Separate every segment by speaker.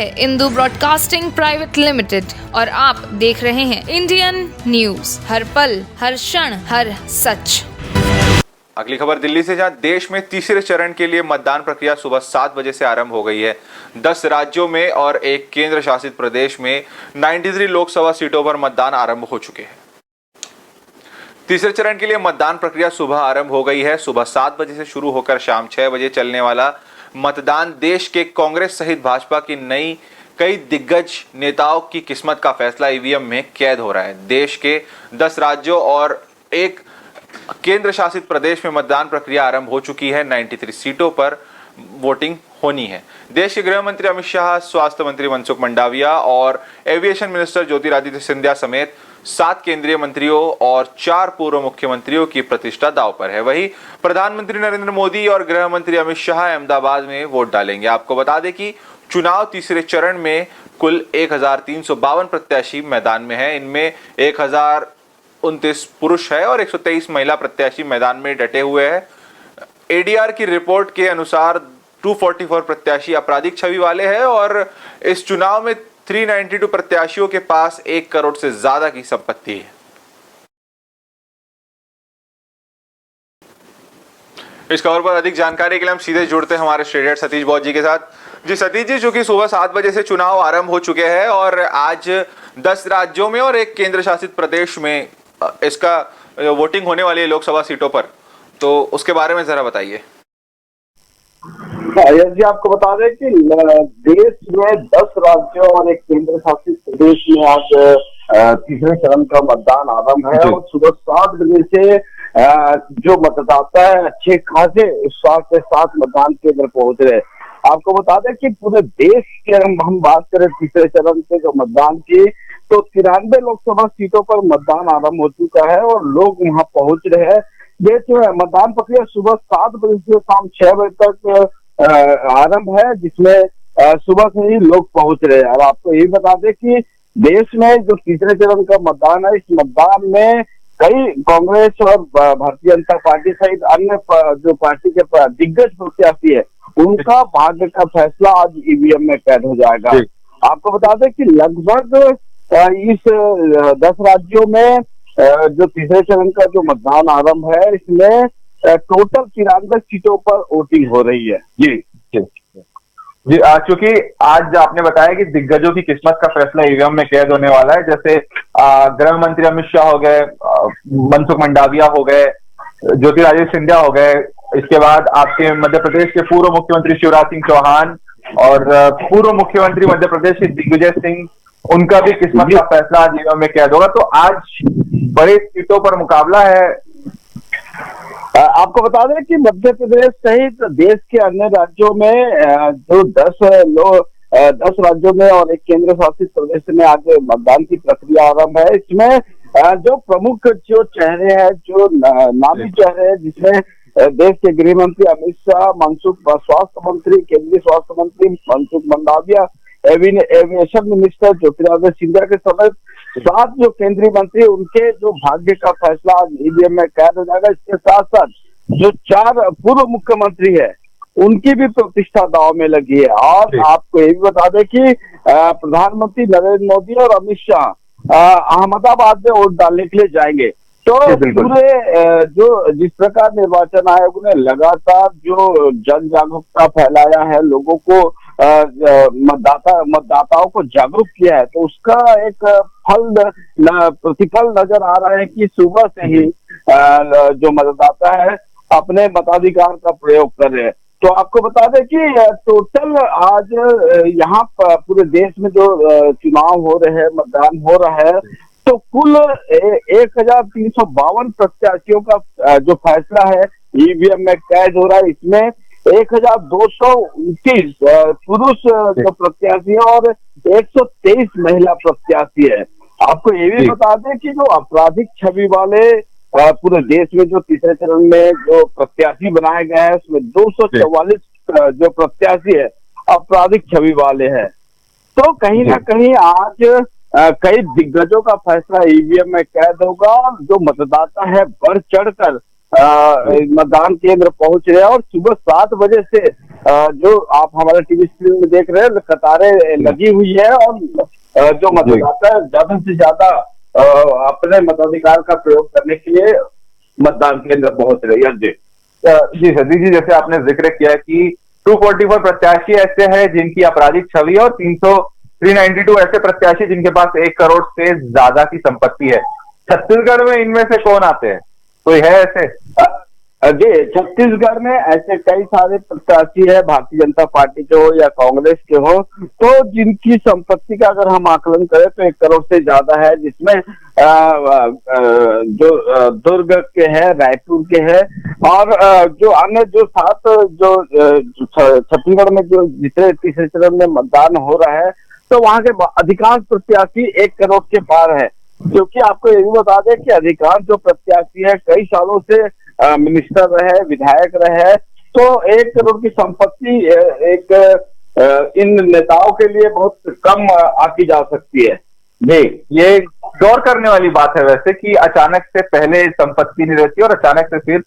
Speaker 1: है Indu broadcasting private limited और आप देख रहे हैं इंडियन न्यूज, हर पल, हर क्षण, हर सच।
Speaker 2: अगली खबर दिल्ली से, जहां देश में तीसरे चरण के लिए मतदान प्रक्रिया सुबह 7 बजे से आरंभ हो गई है। 10 राज्यों में और एक केंद्र शासित प्रदेश में 93 लोकसभा सीटों पर मतदान आरंभ हो चुके हैं। तीसरे चरण के लिए मतदान प्रक्रिया सुबह आरंभ हो गई है। सुबह 7 बजे से शुरू होकर शाम 6 बजे चलने वाला मतदान देश के कांग्रेस सहित भाजपा की कई दिग्गज नेताओं की किस्मत का फैसला ईवीएम में कैद हो रहा है। देश के 10 राज्यों और एक केंद्र शासित प्रदेश में मतदान प्रक्रिया आरंभ हो चुकी है। 93 सीटों पर वोटिंग होनी है। देश के गृह मंत्री अमित शाह, स्वास्थ्य मंत्री मनसुख मंडाविया और एविएशन मिनिस्टर ज्योतिरादित्य सिंधिया समेत 7 केंद्रीय मंत्रियों और 4 पूर्व मुख्यमंत्रियों की प्रतिष्ठा दांव पर है। वहीं प्रधानमंत्री नरेंद्र मोदी और गृह मंत्री अमित शाह अहमदाबाद में वोट डालेंगे। आपको बता दें कि चुनाव तीसरे चरण में कुल 1352 प्रत्याशी मैदान में है। इनमें 1029 पुरुष है और 123 महिला प्रत्याशी मैदान में डटे हुए हैं। एडीआर की रिपोर्ट के अनुसार 244 प्रत्याशी आपराधिक छवि वाले हैं और इस चुनाव में 392 प्रत्याशियों के पास 1 करोड़ से ज्यादा की संपत्ति है। इस खबर पर अधिक जानकारी के लिए हम सीधे जुड़ते हैं हमारे स्टेडियर सतीश बौद्ध जी के साथ। जी सतीश जी, चूंकि सुबह 7 बजे से चुनाव आरंभ हो चुके हैं और आज 10 राज्यों में और एक केंद्र शासित प्रदेश में इसका वोटिंग होने वाली है लोकसभा सीटों पर, तो उसके बारे में जरा बताइए।
Speaker 3: यस जी, आपको बता दें कि देश में 10 राज्यों और एक केंद्र शासित प्रदेश में आज तीसरे चरण का मतदान आरंभ है और सुबह 7 बजे से जो मतदाता है अच्छे खासे उत्साह के साथ मतदान केंद्र पहुंच रहे हैं। आपको बता दें कि पूरे देश के हम बात करें तीसरे चरण के जो मतदान की, तो 93 लोकसभा सीटों पर मतदान आरंभ हो चुका है और लोग वहां पहुंच रहे हैं। देश में मतदान प्रक्रिया सुबह 7 बजे से शाम 6 बजे तक आरंभ है, जिसमें सुबह से ही लोग पहुंच रहे हैं। और आपको ये बता दें कि देश में जो तीसरे चरण का मतदान है, इस मतदान में कई कांग्रेस और भारतीय जनता पार्टी सहित अन्य जो पार्टी के दिग्गज प्रत्याशी है, उनका भाग्य का फैसला आज ईवीएम में कैद हो जाएगा। आपको बता दें कि लगभग इस 10 राज्यों में जो तीसरे चरण का जो मतदान आरंभ है, इसमें टोटल 93 सीटों पर वोटिंग हो रही है। जी
Speaker 4: जी, चूंकि आज आपने बताया कि दिग्गजों की किस्मत का फैसला ईवीएम में कैद होने वाला है, जैसे गृह मंत्री अमित शाह हो गए, मनसुख मंडाविया हो गए, ज्योतिरादित्य सिंधिया हो गए, इसके बाद आपके मध्य प्रदेश के पूर्व मुख्यमंत्री शिवराज सिंह चौहान और पूर्व मुख्यमंत्री मध्य प्रदेश के दिग्विजय सिंह, उनका भी किस्मत का फैसला आज ईवीएम में कैद होगा। तो आज बड़े सीटों पर मुकाबला है।
Speaker 3: आपको बता दें कि मध्य प्रदेश सहित देश के अन्य राज्यों में जो 10 राज्यों में और एक केंद्र शासित प्रदेश में आज मतदान की प्रक्रिया आरंभ है। इसमें जो प्रमुख जो चेहरे हैं, जो नामी चेहरे हैं, जिसमें देश के गृह मंत्री अमित शाह, स्वास्थ्य मंत्री, केंद्रीय स्वास्थ्य मंत्री मनसुख मंडाविया, एविएशन मिनिस्टर ज्योतिरादित्य सिंधिया के समेत 7 जो केंद्रीय मंत्री, उनके जो भाग्य का फैसला आज ईवीएम में कैद हो जाएगा। इसके साथ साथ जो 4 पूर्व मुख्यमंत्री है, उनकी भी प्रतिष्ठा दांव में लगी है। और आपको ये भी बता दें कि प्रधानमंत्री नरेंद्र मोदी और अमित शाह अहमदाबाद में वोट डालने के लिए जाएंगे। तो पूरे जो जिस प्रकार निर्वाचन आयोग ने लगातार जो जन जागरूकता फैलाया है, लोगों को मतदाताओं को जागरूक किया है, तो उसका एक प्रतिफल नजर आ रहा है कि सुबह से ही जो मतदाता है अपने मताधिकार का प्रयोग कर रहे हैं। तो आपको बता दें कि टोटल आज यहाँ पूरे देश में जो चुनाव हो रहे हैं, मतदान हो रहा है, तो कुल 1352 प्रत्याशियों का जो फैसला है ईवीएम में कैद हो रहा है। इसमें 1229 पुरुष जो प्रत्याशी है और 123 महिला प्रत्याशी है। आपको ये भी बता दें कि जो आपराधिक छवि वाले पूरे देश में जो तीसरे चरण में जो प्रत्याशी बनाए गए हैं, उसमें 244 जो प्रत्याशी है आपराधिक छवि वाले हैं। तो कहीं ना कहीं आज कई दिग्गजों का फैसला ईवीएम में कैद होगा। जो मतदाता है बढ़ चढ़कर मतदान केंद्र पहुंच रहे हैं और सुबह 7 बजे से जो आप हमारे टीवी स्क्रीन में देख रहे हैं कतारें लगी हुई है और जो मतदाता ज्यादा से ज्यादा अपने मताधिकार का प्रयोग करने के लिए मतदान केंद्र पहुंच रहे हैं।
Speaker 4: जी सदी जी, जैसे आपने जिक्र किया कि 244 प्रत्याशी ऐसे हैं जिनकी आपराधिक छवि है और 392 ऐसे प्रत्याशी जिनके पास 1 करोड़ से ज्यादा की संपत्ति है। छत्तीसगढ़ में इनमें से कौन आते हैं, कोई है ऐसे?
Speaker 3: जी, छत्तीसगढ़ में ऐसे कई सारे प्रत्याशी है, भारतीय जनता पार्टी के हो या कांग्रेस के हो, तो जिनकी संपत्ति का अगर हम आकलन करें तो 1 करोड़ से ज्यादा है, जिसमें जो दुर्ग के हैं, रायपुर के हैं और जो अन्य जो 7 जो छत्तीसगढ़ में जो जितने तीसरे चरण में मतदान हो रहा है तो वहां के अधिकांश प्रत्याशी 1 करोड़ के पार है। क्योंकि आपको ये भी बता दें कि अधिकांश जो प्रत्याशी है कई सालों से मिनिस्टर रहे, विधायक रहे, तो 1 करोड़ की संपत्ति एक इन नेताओं के लिए बहुत कम आकी जा सकती है।
Speaker 4: जी, ये गौर करने वाली बात है वैसे कि अचानक से पहले संपत्ति नहीं रहती और अचानक से फिर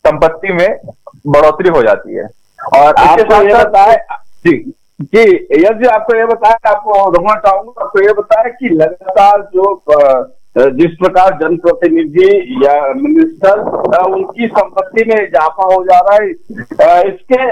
Speaker 4: संपत्ति में बढ़ोतरी हो जाती है। और
Speaker 3: आपको ये बताए जी यदि आपको ये बताया, आपको रोकना चाहूंगा, आपको ये बताया कि लगातार जो जिस प्रकार जनप्रतिनिधि या मिनिस्टर उनकी संपत्ति में इजाफा हो जा रहा है,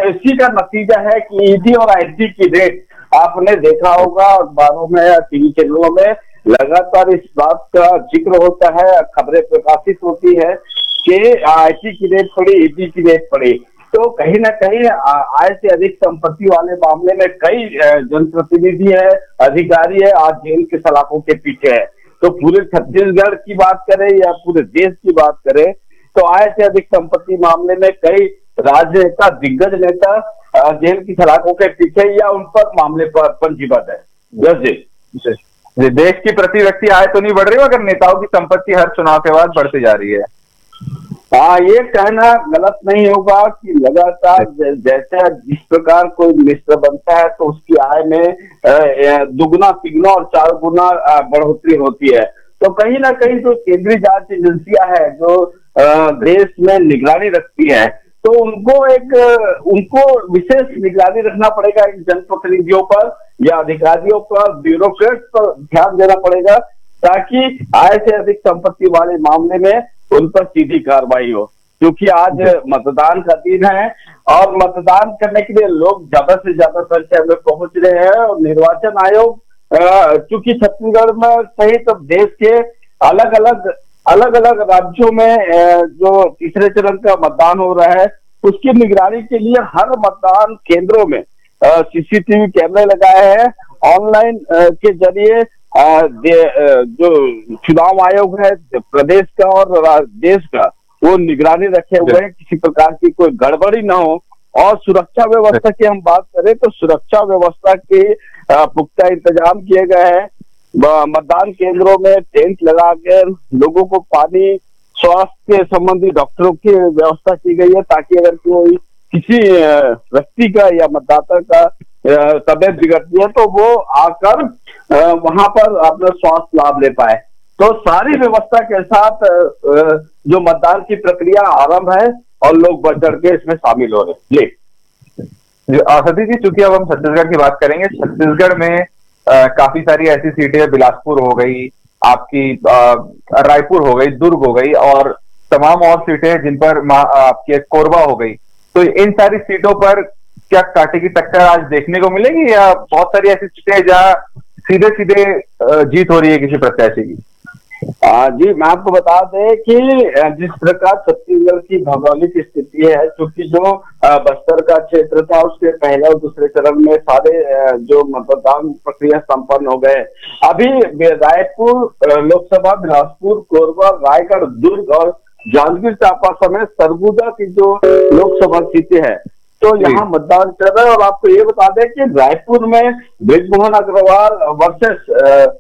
Speaker 3: इसी का नतीजा है कि ईडी और आईटी की रेट आपने देखा होगा अखबारों में या टीवी चैनलों में लगातार इस बात का जिक्र होता है, खबरें प्रकाशित होती है कि आईटी की रेट पड़ी, ईडी की रेट पड़ी। तो कहीं ना कहीं आय से अधिक संपत्ति वाले मामले में कई जनप्रतिनिधि है, अधिकारी है, आज जेल के सलाखों के पीछे है। तो पूरे छत्तीसगढ़ की बात करें या पूरे देश की बात करें तो आय से अधिक संपत्ति मामले में कई राजनेता, दिग्गज नेता जेल की सलाखों के पीछे या उन पर मामले पर पंजीबद्ध है।
Speaker 4: जी, देश की प्रति व्यक्ति आय तो नहीं बढ़ रही मगर नेताओं की संपत्ति हर चुनाव के बाद बढ़ती जा रही है।
Speaker 3: हाँ, ये कहना गलत नहीं होगा कि लगातार जैसे जिस प्रकार कोई मिनिस्टर बनता है तो उसकी आय में दुगना, तिगुना और 4 गुना बढ़ोतरी होती है। तो कहीं ना कहीं जो केंद्रीय जांच एजेंसियां है जो देश में निगरानी रखती है, तो उनको विशेष निगरानी रखना पड़ेगा इन जनप्रतिनिधियों पर या अधिकारियों पर, ब्यूरोक्रेट्स पर ध्यान देना पड़ेगा ताकि आय से अधिक संपत्ति वाले मामले में उन पर सीधी कार्रवाई हो। क्योंकि आज मतदान का दिन है और मतदान करने के लिए लोग ज्यादा से ज्यादा संख्या में पहुंच रहे हैं और निर्वाचन आयोग चूंकि छत्तीसगढ़ में सहित देश के अलग अलग राज्यों में जो तीसरे चरण का मतदान हो रहा है उसकी निगरानी के लिए हर मतदान केंद्रों में सीसीटीवी कैमरे लगाए हैं। ऑनलाइन के जरिए जो चुनाव आयोग है प्रदेश का और देश का वो निगरानी रखे हुए हैं, किसी प्रकार की कोई गड़बड़ी ना हो। और सुरक्षा व्यवस्था की हम बात करें तो सुरक्षा व्यवस्था के पुख्ता इंतजाम किए गए हैं। मतदान केंद्रों में टेंट लगा के लोगों को पानी, स्वास्थ्य संबंधी डॉक्टरों की व्यवस्था की गई है ताकि अगर कोई किसी व्यक्ति का या मतदाता का तबियत बिगड़ती है तो वो आकर वहां पर अपना स्वास्थ्य लाभ ले पाए। तो सारी व्यवस्था के साथ जो मतदान की प्रक्रिया आरंभ है और लोग बढ़ चढ़ के इसमें शामिल हो रहे हैं। जी
Speaker 4: सतीश जी, चूंकि अब हम छत्तीसगढ़ की बात करेंगे, छत्तीसगढ़ में काफी सारी ऐसी सीटें हैं, बिलासपुर हो गई, आपकी रायपुर हो गई, दुर्ग हो गई और तमाम और सीटें जिन पर आपकी कोरबा हो गई। तो इन सारी सीटों पर क्या कांटे की टक्कर आज देखने को मिलेगी या बहुत सारी ऐसी सीटें हैं जहां सीधे सीधे जीत हो रही है किसी प्रत्याशी की?
Speaker 3: जी, मैं आपको बता दें कि जिस प्रकार छत्तीसगढ़ की भौगोलिक स्थिति है, क्योंकि जो बस्तर का क्षेत्र था उसके पहले और दूसरे चरण में सारे जो मतदान प्रक्रिया संपन्न हो गए। अभी रायपुर लोकसभा, बिलासपुर, कोरबा, रायगढ़, दुर्ग और जांजगीर चांपा समेत सरगुजा की जो लोकसभा सीटें हैं तो यहाँ मतदान चल रहा है। और आपको ये बता दें कि रायपुर में बृजमोहन अग्रवाल वर्सेस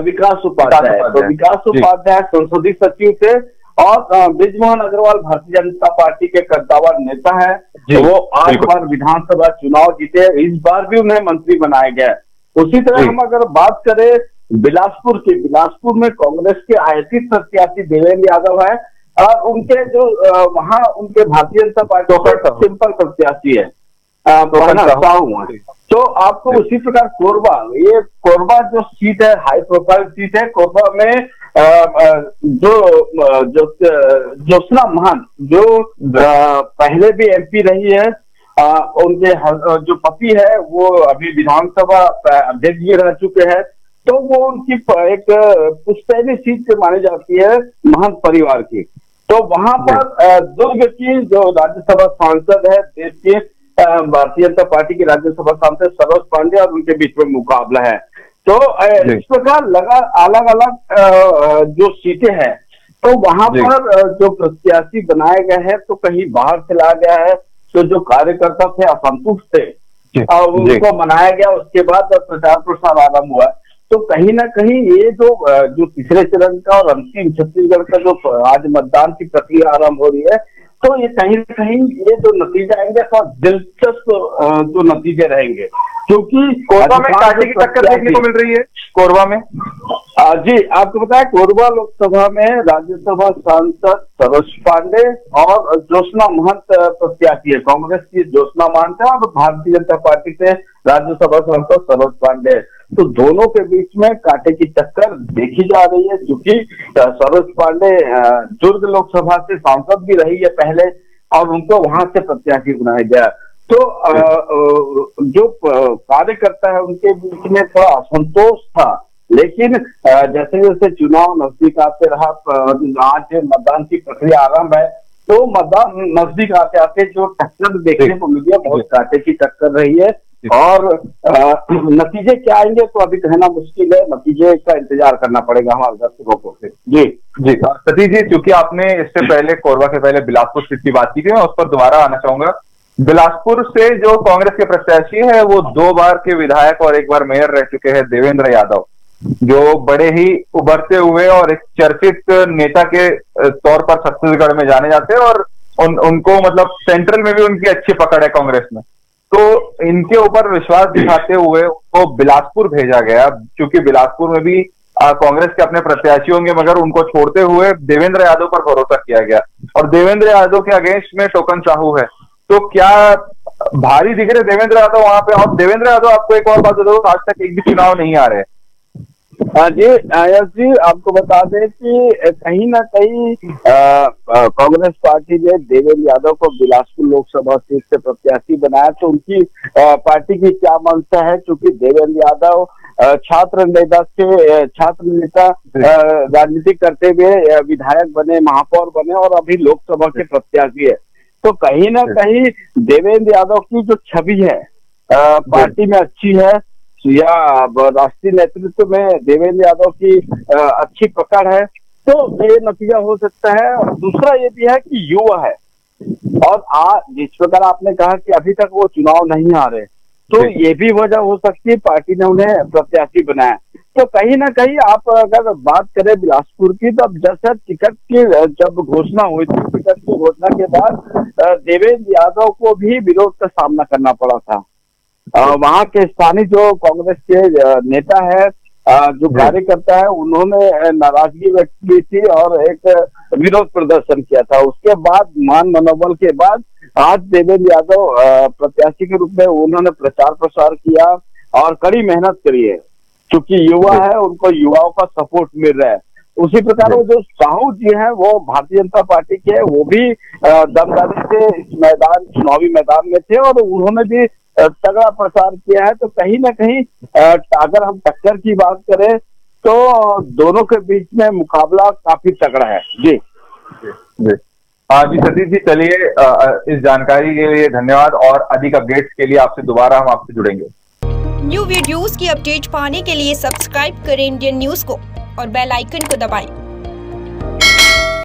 Speaker 3: विकास उपाध्याय, तो विकास उपाध्याय संसदीय सचिव थे और बृजमोहन अग्रवाल भारतीय जनता पार्टी के कद्दावर नेता है। तो वो 8 बार विधानसभा चुनाव जीते, इस बार भी उन्हें मंत्री बनाया गया। उसी तरह हम अगर बात करें बिलासपुर की, बिलासपुर में कांग्रेस के आयातित प्रत्याशी देवेंद्र यादव है और उनके जो वहाँ उनके भारतीय जनता पार्टी का सिंपल प्रत्याशी है साहू है। तो आपको उसी प्रकार कोरबा जो सीट है, हाई प्रोफाइल सीट है। कोरबा में जो ज्योत्सना महंत जो पहले भी एमपी रही है, उनके जो पति है वो अभी विधानसभा अध्यक्ष भी रह चुके हैं, तो वो उनकी एक पुश्तैनी सीट मानी जाती है महंत परिवार की। तो वहां पर दुर्ग की जो राज्यसभा सांसद है, देश के भारतीय जनता पार्टी के राज्यसभा सांसद सरोज पांडे और उनके बीच में मुकाबला है। तो इस प्रकार अलग अलग जो सीटें हैं, तो वहां पर जो प्रत्याशी बनाए गए हैं तो कहीं बाहर से लाया गया है, तो जो कार्यकर्ता थे असंतुष्ट थे उनको मनाया गया, उसके बाद प्रचार प्रसार आरंभ हुआ। तो कहीं ना कहीं ये जो तीसरे चरण का और अंतिम छत्तीसगढ़ का जो आज मतदान की प्रक्रिया आरंभ हो रही है, तो ये कहीं ना कहीं ये जो नतीजे आएंगे तो दिलचस्प जो नतीजे रहेंगे, क्योंकि
Speaker 4: कोरबा में कांटे की टक्कर देखने को मिल रही है। कोरबा में
Speaker 3: जी आपको बताया, कोरबा लोकसभा में राज्यसभा सांसद सरोज पांडे और ज्योत्सना महंत प्रत्याशी है। कांग्रेस की ज्योत्सना महंत है और भारतीय जनता पार्टी से राज्यसभा सांसद सरोज पांडे। तो दोनों के बीच में कांटे की टक्कर देखी जा रही है, क्योंकि सरोज पांडे दुर्ग लोकसभा से सांसद भी रही है पहले, और उनको वहां से प्रत्याशी बनाया गया। तो जो कार्यकर्ता है उनके बीच में थोड़ा असंतोष था, लेकिन जैसे जैसे चुनाव नजदीक आते रहा, आज मतदान की प्रक्रिया आरंभ है, तो मतदान नजदीक आते आते जो टक्कर देखने को मिली है, बहुत कांटे की टक्कर रही है। और नतीजे क्या आएंगे तो अभी कहना मुश्किल है, नतीजे का इंतजार करना पड़ेगा हमारे दर्शकों को। जी
Speaker 4: सतीश जी, क्योंकि आपने इससे पहले कोरबा के पहले बिलासपुर सीट की बात की थी, मैं उस पर दोबारा आना चाहूंगा। बिलासपुर से जो कांग्रेस के प्रत्याशी है वो 2 बार के विधायक और 1 बार मेयर रह चुके हैं, देवेंद्र यादव, जो बड़े ही उभरते हुए और एक चर्चित नेता के तौर पर छत्तीसगढ़ में जाने जाते हैं, और उनको मतलब सेंट्रल में भी उनकी अच्छी पकड़ है कांग्रेस में। तो इनके ऊपर विश्वास दिखाते हुए उनको बिलासपुर भेजा गया, क्योंकि बिलासपुर में भी कांग्रेस के अपने प्रत्याशी होंगे, मगर उनको छोड़ते हुए देवेंद्र यादव पर भरोसा किया गया, और देवेंद्र यादव के अगेंस्ट में टोकन साहू है। तो क्या भारी दिख रहे देवेंद्र यादव वहां पे? और देवेंद्र यादव, आपको एक और बात बता दूं, आज तक एक भी चुनाव नहीं आ रहे।
Speaker 3: जी आयस जी, आपको बता दें कि कहीं ना कहीं कांग्रेस पार्टी ने देवेंद्र यादव को बिलासपुर लोकसभा सीट से प्रत्याशी बनाया, तो उनकी पार्टी की क्या मंशा है, क्योंकि देवेंद्र यादव छात्र नेता राजनीति करते हुए विधायक बने, महापौर बने और अभी लोकसभा के प्रत्याशी है। तो कहीं ना कहीं देवेंद्र यादव की जो छवि है पार्टी में अच्छी है, या राष्ट्रीय नेतृत्व में देवेंद्र यादव की अच्छी पकड़ है, तो ये नतीजा हो सकता है। और दूसरा ये भी है कि युवा है, और आज जिस प्रकार आपने कहा कि अभी तक वो चुनाव नहीं आ रहे, तो ये भी वजह हो सकती है पार्टी ने उन्हें प्रत्याशी बनाया। तो कहीं ना कहीं आप अगर बात करें बिलासपुर की, तो अब जैसे टिकट की जब घोषणा हुई थी, टिकट की घोषणा के बाद देवेंद्र यादव को भी विरोध का सामना करना पड़ा था। वहाँ के स्थानीय जो कांग्रेस के नेता है, जो कार्यकर्ता है, उन्होंने नाराजगी व्यक्त की थी और एक विरोध प्रदर्शन किया था। उसके बाद मान मनोबल के बाद आज देवेंद्र यादव प्रत्याशी के रूप में उन्होंने प्रचार प्रसार किया और कड़ी मेहनत करी है, क्योंकि युवा है, उनको युवाओं का सपोर्ट मिल रहा है। उसी प्रकार वो जो साहू जी हैं, वो भारतीय जनता पार्टी के, वो भी दमदारी से इस चुनावी मैदान में थे और उन्होंने भी तगड़ा प्रचार किया है। तो कहीं ना कहीं अगर हम टक्कर की बात करें तो दोनों के बीच में मुकाबला काफी तगड़ा है। जी
Speaker 4: सतीश जी, चलिए इस जानकारी के लिए धन्यवाद, और अधिक अपडेट्स के लिए आपसे दोबारा हम आपसे जुड़ेंगे।
Speaker 5: न्यू वीडियोस की अपडेट पाने के लिए सब्सक्राइब करें इंडियन न्यूज को और बेल आइकन को दबाएं।